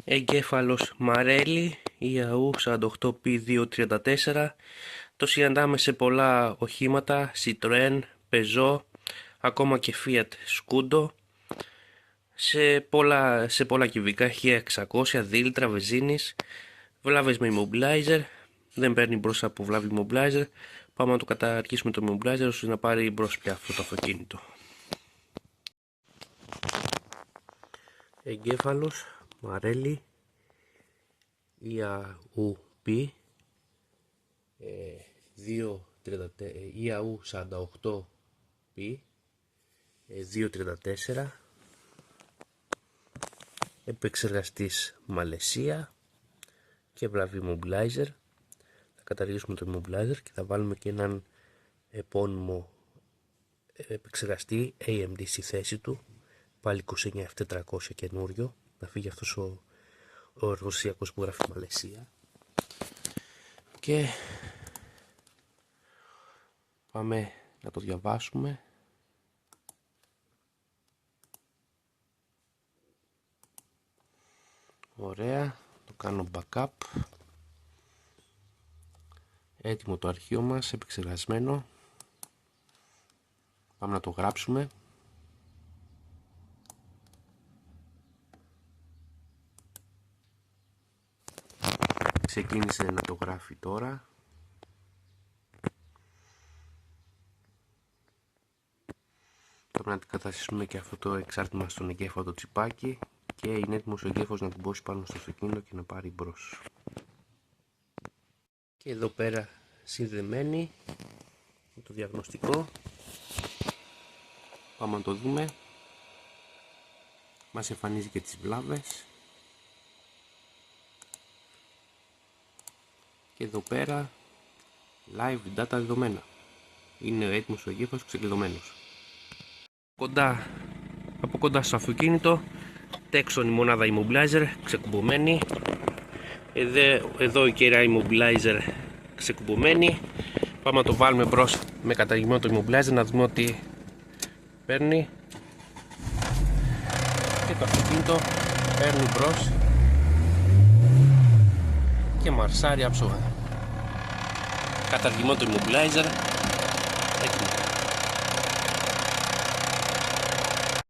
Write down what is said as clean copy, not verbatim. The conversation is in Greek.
Εγκέφαλος Μαρέλι ΙΑΟΥ 48P234. Το συναντάμε σε πολλά οχήματα, Citroën, Peugeot, ακόμα και Fiat Scudo, σε πολλά κυβικά, 1600, δίλητρα, βενζίνης, βλάβες με immobilizer, δεν παίρνει μπρος από βλάβη immobilizer. Πάμε να το καταργήσουμε το immobilizer ώστε να πάρει μπρος πια αυτό το αυτοκίνητο. Εγκέφαλος Μαρέλι ΙΑΟΥ 48P 234, επεξεργαστής Μαλαισία και βλάβη immobilizer. Θα καταργήσουμε το immobilizer και θα βάλουμε και έναν επώνυμο επεξεργαστή AMD στη θέση του, πάλι 29400 καινούριο, να φύγει αυτός ο εργοσιακός που γράφει Μαλαισία. Και πάμε να το διαβάσουμε. Ωραία, το κάνω backup. Έτοιμο το αρχείο μας, επεξεργασμένο. Πάμε να το γράψουμε. Ξεκίνησε να το γράφει τώρα. Πρέπει να αντικαταστήσουμε και αυτό το εξάρτημα στον εγκέφαλο το τσιπάκι και είναι έτοιμος ο εγκέφαλος να κουμπώσει πάνω στο αυτοκίνητο και να πάρει μπρος. Και εδώ πέρα συνδεμένη με το διαγνωστικό. Πάμε να το δούμε. Μας εμφανίζει και τις βλάβες. Και εδώ πέρα live data δεδομένα. Είναι έτοιμος ο εγκέφαλος ξεκλειδωμένος. Από κοντά στο αυτοκίνητο, Texon η μονάδα immobilizer ξεκουμπωμένη. Εδώ η κεραία immobilizer ξεκουμπωμένη. Πάμε να το βάλουμε μπρος με καταργημένο το immobilizer να δούμε ότι παίρνει. Και το αυτοκίνητο παίρνει μπρος και μαρσάρει άψογα. Καταργημένο το immobilizer, έτοιμο.